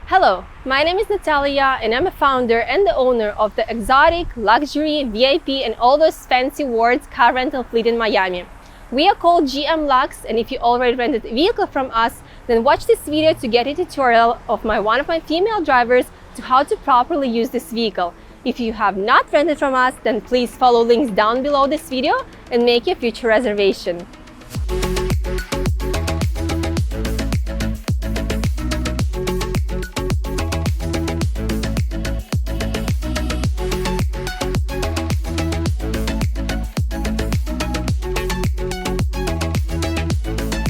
Hello, my name is Natalia and I'm a founder and the owner of the exotic, luxury, VIP and all those fancy words car rental fleet in Miami. We are called G.M.Luxe, and if you already rented a vehicle from us, then watch this video to get a tutorial of one of my female drivers to how to properly use this vehicle. If you have not rented from us, then please follow links down below this video and make your future reservation.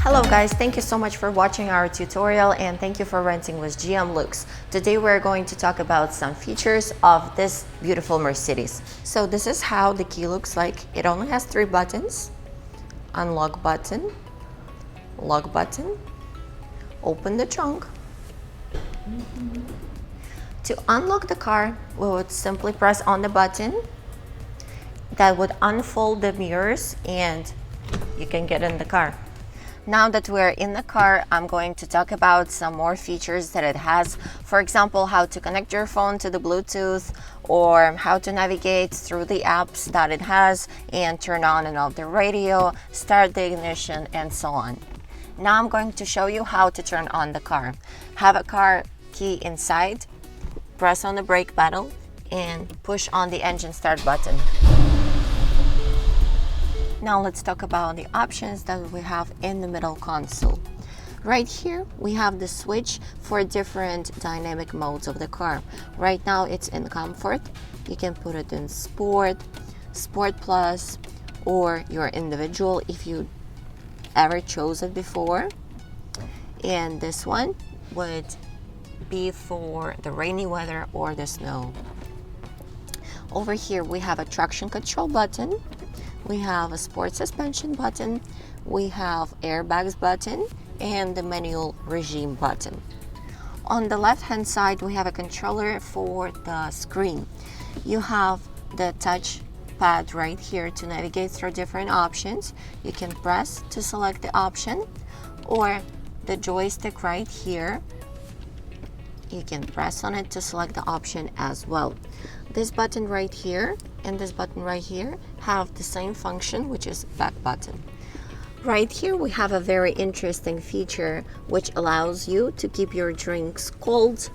Hello guys, thank you so much for watching our tutorial and thank you for renting with G.M.Luxe. Today we're going to talk about some features of this beautiful Mercedes. So this is how the key looks like. It only has 3 buttons. Unlock button, lock button, open the trunk. To unlock the car, we would simply press on the button. That would unfold the mirrors and you can get in the car. Now that we're in the car, I'm going to talk about some more features that it has. For example, how to connect your phone to the Bluetooth, or how to navigate through the apps that it has and turn on and off the radio, start the ignition, and so on. Now I'm going to show you how to turn on the car. Have a car key inside, press on the brake pedal, and push on the engine start button. Now let's talk about the options that we have in the middle console. Right here we have the switch for different dynamic modes of the car. Right now it's in comfort. You can put it in sport, sport plus, or your individual if you ever chose it before. And this one would be for the rainy weather or the snow. Over here we have a traction control button. We have a sport suspension button, we have airbags button, and the manual regime button. On the left hand side we have a controller for the screen. You have the touch pad right here to navigate through different options. You can press to select the option, or the joystick right here. You can press on it to select the option as well. This button right here and this button right here have the same function, which is back button. Right here we have a very interesting feature which allows you to keep your drinks cold,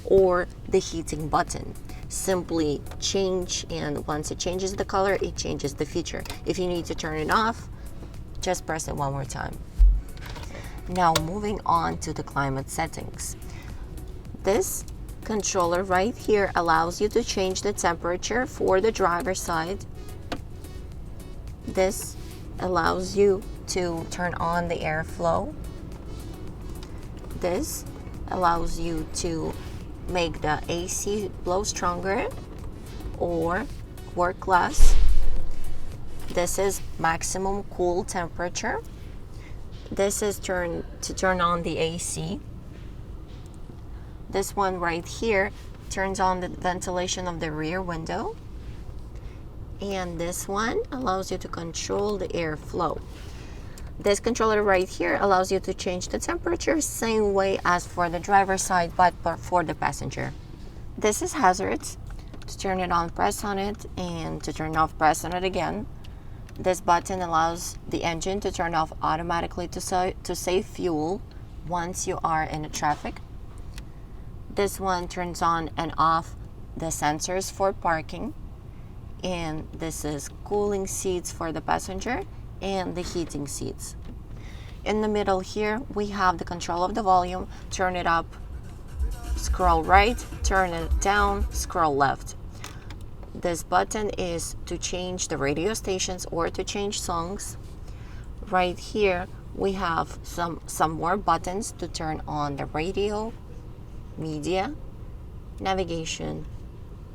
or the heating button. Simply change, and once it changes the color, it changes the feature. If you need to turn it off, just press it one more time. Now moving on to the climate settings. This controller right here allows you to change the temperature for the driver's side. This allows you to turn on the airflow. This allows you to make the AC blow stronger or work less. This is maximum cool temperature. This is to turn on the AC. This one right here turns on the ventilation of the rear window. And this one allows you to control the airflow. This controller right here allows you to change the temperature same way as for the driver's side, but for the passenger. This is hazards. To turn it on, press on it, and to turn off, press on it again. This button allows the engine to turn off automatically to save fuel once you are in the traffic. This one turns on and off the sensors for parking, and this is cooling seats for the passenger and the heating seats. In the middle here we have the control of the volume. Turn it up, scroll right, turn it down, scroll left. This button is to change the radio stations or to change songs. Right here we have some more buttons to turn on the radio, media, navigation,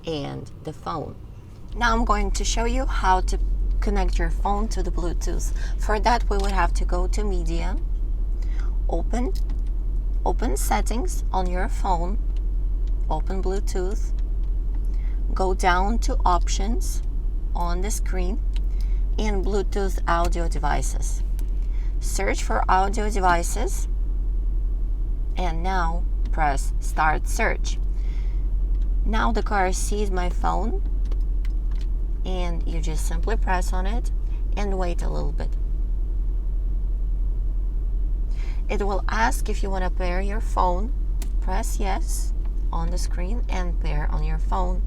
and the phone. Now I'm going to show you how to connect your phone to the Bluetooth. For that we would have to go to media, open settings on your phone, open Bluetooth, go down to options on the screen, and Bluetooth audio devices. Search for audio devices, and now press Start Search. Now the car sees my phone, and you just simply press on it and wait a little bit. It will ask if you want to pair your phone. Press yes on the screen and pair on your phone.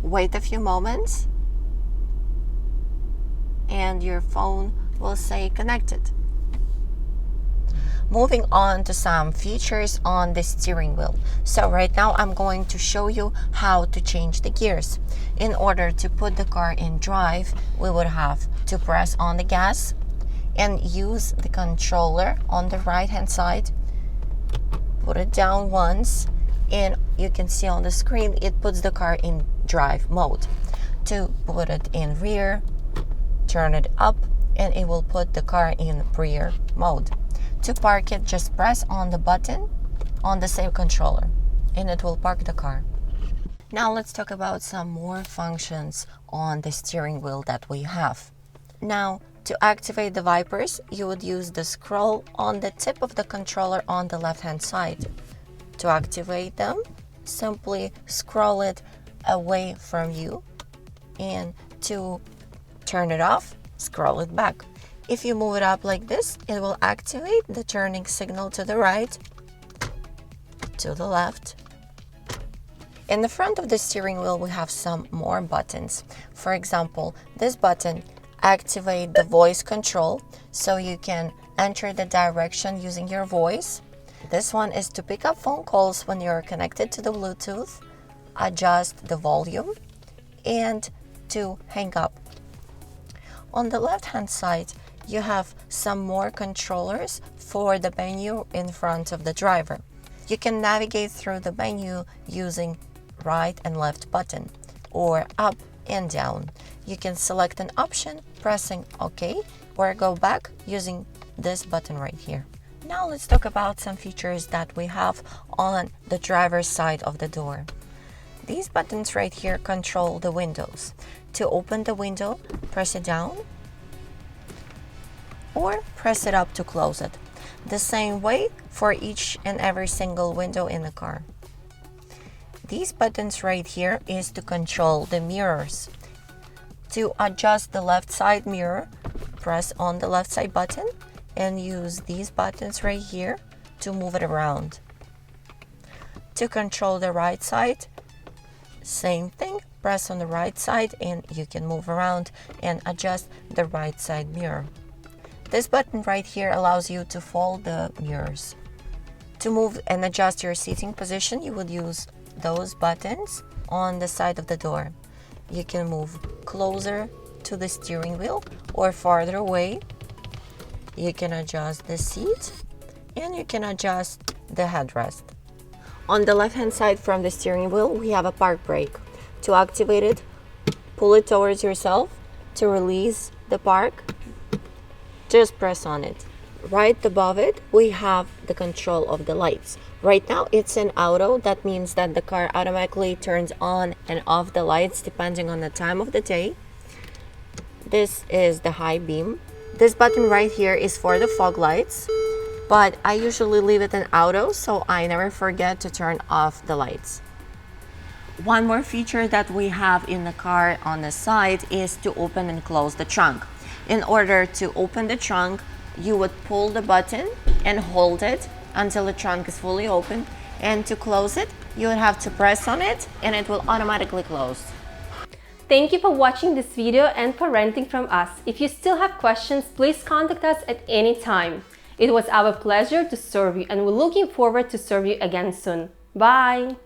Wait a few moments and your phone will say connected. Moving on to some features on the steering wheel. So right now I'm going to show you how to change the gears. In order to put the car in drive, we would have to press on the gas and use the controller on the right hand side. Put it down once and you can see on the screen it puts the car in drive mode. To put it in rear, turn it up and it will put the car in rear mode. To park it, just press on the button on the same controller and it will park the car. Now let's talk about some more functions on the steering wheel that we have. Now to activate the wipers, you would use the scroll on the tip of the controller on the left hand side. To activate them, simply scroll it away from you, and to turn it off, scroll it back. If you move it up like this, it will activate the turning signal to the right, to the left. In the front of the steering wheel, we have some more buttons. For example, this button activates the voice control, so you can enter the direction using your voice. This one is to pick up phone calls when you're connected to the Bluetooth, adjust the volume, and to hang up. On the left hand side, you have some more controllers for the menu in front of the driver. You can navigate through the menu using right and left button or up and down. You can select an option pressing OK or go back using this button right here. Now let's talk about some features that we have on the driver's side of the door. These buttons right here control the windows. To open the window, press it down or press it up to close it. The same way for each and every single window in the car. These buttons right here is to control the mirrors. To adjust the left side mirror, press on the left side button and use these buttons right here to move it around. To control the right side, same thing, press on the right side and you can move around and adjust the right side mirror. This button right here allows you to fold the mirrors. To move and adjust your seating position, you would use those buttons on the side of the door. You can move closer to the steering wheel or farther away. You can adjust the seat and you can adjust the headrest. On the left hand side from the steering wheel, we have a park brake. To activate it, pull it towards yourself. To release the park, just press on it. Right above it, we have the control of the lights. Right now it's in auto. That means that the car automatically turns on and off the lights depending on the time of the day. This is the high beam. This button right here is for the fog lights, but I usually leave it in auto so I never forget to turn off the lights. One more feature that we have in the car on the side is to open and close the trunk. In order to open the trunk, you would pull the button and hold it until the trunk is fully open. And to close it, you would have to press on it and it will automatically close. Thank you for watching this video and for renting from us. If you still have questions, please contact us at any time. It was our pleasure to serve you and we're looking forward to serve you again soon. Bye!